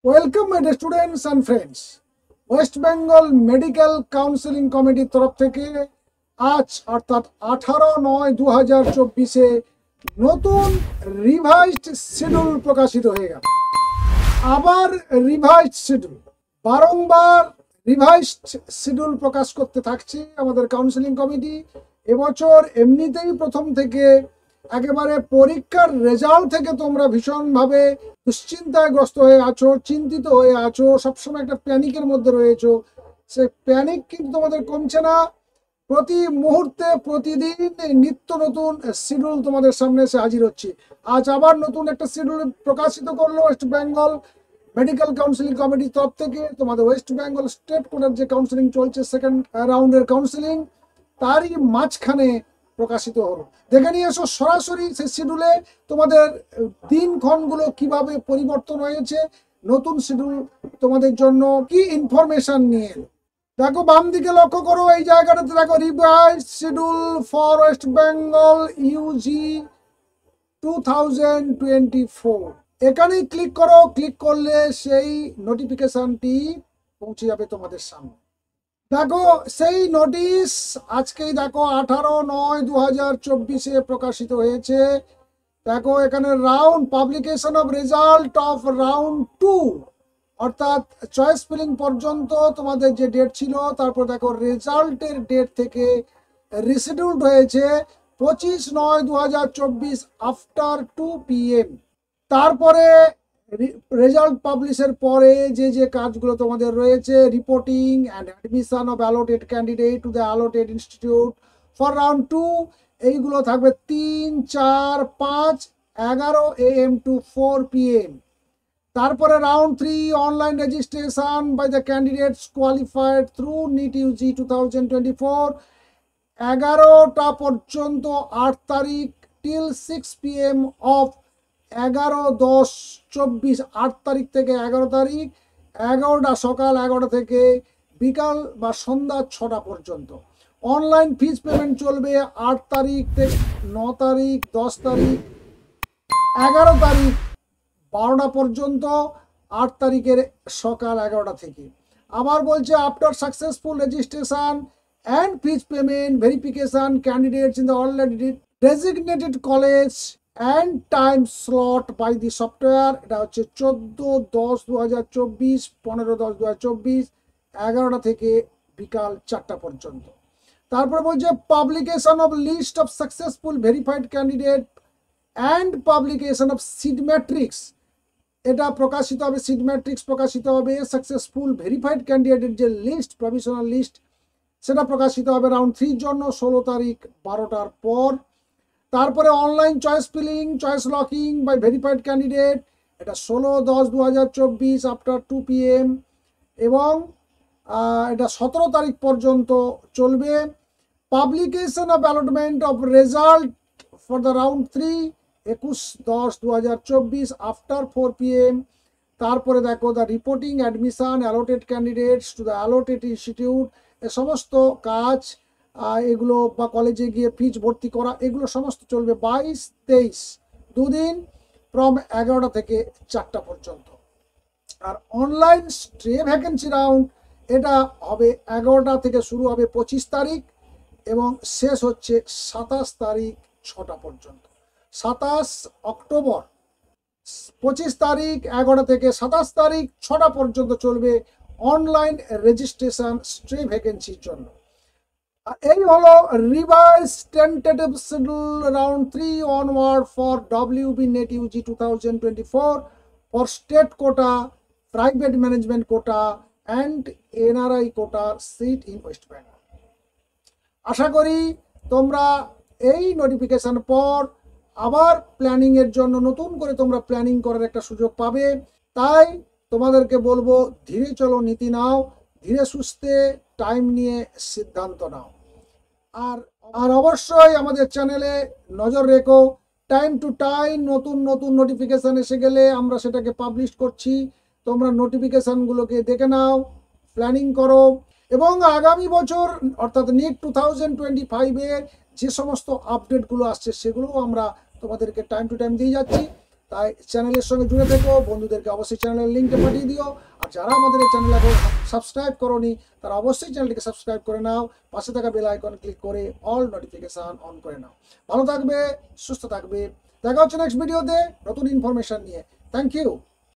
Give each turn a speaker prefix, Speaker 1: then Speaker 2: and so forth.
Speaker 1: Welcome my students and friends. West Bengal medical counselling কমিটির তরফ থেকে আজ অর্থাৎ 18/9/2024 নতুন রিভাইজড শিডিউল প্রকাশিত হয়ে গেল। আবার রিভাইজড শিডিউল, বারংবার রিভাইজড শিডিউল প্রকাশ করতে থাকছে আমাদের কাউন্সিলিং কমিটি। এবছর এমনিতেই প্রথম থেকে একেবারে পরীক্ষার রেজাল্ট থেকে তোমরা ভীষণভাবে দুশ্চিন্তাগ্রস্ত হয়ে আছো, চিন্তিত হয়ে আছো, সবসময় একটা প্যানিকের মধ্যে রয়েছো। সে প্যানিক কিন্তু তোমাদের কমছে না। প্রতি মুহূর্তে প্রতিদিন নিত্য নতুন শিডিউল তোমাদের সামনে এসে হাজির হচ্ছে। আজ আবার নতুন একটা শিডিউল প্রকাশিত করলো ওয়েস্ট বেঙ্গল মেডিকেল কাউন্সিলিং কমিটির তরফ থেকে। তোমাদের ওয়েস্ট বেঙ্গল স্টেট কোটার যে কাউন্সিলিং চলছে, সেকেন্ড রাউন্ডের কাউন্সিলিং, তারই মাঝখানে প্রকাশিত হলো। দেখে নিয়ে এসো সরাসরি সেই শিডিউলে তোমাদের দিনক্ষণগুলো কিভাবে পরিবর্তন হয়েছে, নতুন শিডিউল তোমাদের জন্য কি ইনফরমেশন নিয়ে এলো। দেখো বাম দিকে লক্ষ্য করো, এই জায়গাটাতে দেখো revise schedule for West Bengal UG 2024। এখানেই ক্লিক করো। ক্লিক করলে সেই নোটিফিকেশনটি পৌঁছে যাবে তোমাদের সামনে। দেখো সেই নোটিশ আজকেই দেখো 18/9/2024 প্রকাশিত হয়েছে। দেখো এখানে round publication of result of round 2 অর্থাৎ চয়েস ফিলিং পর্যন্ত তোমাদের যে ডেট ছিল, তারপর দেখো রেজাল্টের ডেট থেকে রিশিডিউলড হয়েছে 25/9/2024 আফটার 2 PM। তারপরে রেজাল্ট পাবলিশের পরে যে কাজগুলো তোমাদের রয়েছে, reporting and admission of allotted candidate to the allotted institute for round 2, এইগুলো থাকবে 3, 4, 5, 11 AM টু 4 PM। তারপরে round 3 online registration by the candidates qualified through NEET UG 2024, 11টা পর্যন্ত 8 তারিখ টিল 6 PM অফ 11/10/24। 8 তারিখ থেকে 11 তারিখ, 11টা সকাল 11টা থেকে বিকাল বা সন্ধ্যা 6টা পর্যন্ত। অনলাইন ফিজ পেমেন্ট চলবে 8 তারিখ থেকে 9 তারিখ, 10 তারিখ, 11 তারিখ 12টা পর্যন্ত, 8 তারিখের সকাল 11টা থেকে। আবার বলছে after successful registration and fees payment verification candidates in the already designated college and time slot by the software. এটা হচ্ছে 14/10/2024, 15/10/2024, 11টা থেকে বিকাল 4টা পর্যন্ত। তারপরে বলছে publication of list of successful verified candidate and publication of seat matrix. এটা প্রকাশিত হবে, সিড ম্যাট্রিক্স প্রকাশিত হবে। সাকসেসফুল ভেরিফাইড ক্যান্ডিডেটের যে লিস্ট, প্রভিশনাল লিস্ট, সেটা প্রকাশিত হবে রাউন্ড 3 জন্য 16 তারিখ 12টার পর। তারপরে online choice filling, choice locking by verified candidate, এটা 16/10/2024 আফটার 2 PM এবং এটা 17 তারিখ পর্যন্ত চলবে। Publication of allotment of result for the round 3 21/10/2024 after 4 PM। তারপরে দেখো the reporting admission allotted candidates to the allotted institute, এ সমস্ত কাজ, এগুলো বা কলেজে গিয়ে ফিজ ভর্তি করা, এগুলো সমস্ত চলবে 22-23, দুদিন ফ্রম 11টা থেকে 4টা পর্যন্ত। আর অনলাইন স্টে ভ্যাকেন্সি রাউন্ড, এটা হবে 11টা থেকে শুরু হবে 25 তারিখ এবং শেষ হচ্ছে 27 তারিখ 6টা পর্যন্ত। 27 অক্টোবর, 25 তারিখ 11টা থেকে 27 তারিখ 6টা পর্যন্ত চলবে অনলাইন রেজিস্ট্রেশন স্টে ভ্যাকেন্সির জন্য। এই হলো revise tentative schedule round 3 onward for WB NET UG 2024 for state quota, private management quota and NRI quota seat in West Bengal. আশা করি তোমরা এই নোটিফিকেশন পর আবার প্ল্যানিংয়ের জন্য নতুন করে তোমরা প্ল্যানিং করার একটা সুযোগ পাবে। তাই তোমাদেরকে বলবো, ধীরে চলো, নীতি নাও, ধীরে সুস্থে টাইম নিয়ে সিদ্ধান্ত নাও। আর অবশ্যই আমাদের চ্যানেলে নজর রেখো। টাইম টু টাইম নতুন নতুন নোটিফিকেশান এসে গেলে আমরা সেটাকে পাবলিশ করছি। তোমরা নোটিফিকেশানগুলোকে দেখে নাও, প্ল্যানিং করো এবং আগামী বছর অর্থাৎ নিট 2025-এর যে সমস্ত আপডেটগুলো আসছে সেগুলোও আমরা তোমাদেরকে টাইম টু টাইম দিয়ে যাচ্ছি। তাই চ্যানেলের সঙ্গে জুড়ে থেকো, বন্ধুদেরকে অবশ্যই চ্যানেলের লিঙ্কটা পাঠিয়ে দিও। আর যারা আমাদের এই চ্যানেল এখন সাবস্ক্রাইব করোনি তারা অবশ্যই চ্যানেলটিকে সাবস্ক্রাইব করে নাও, পাশে থাকা বেল আইকন ক্লিক করে অল নোটিফিকেশন অন করে নাও। ভালো থাকবে, সুস্থ থাকবে, দেখা হচ্ছে নেক্সট ভিডিওতে নতুন ইনফরমেশন নিয়ে। Thank you.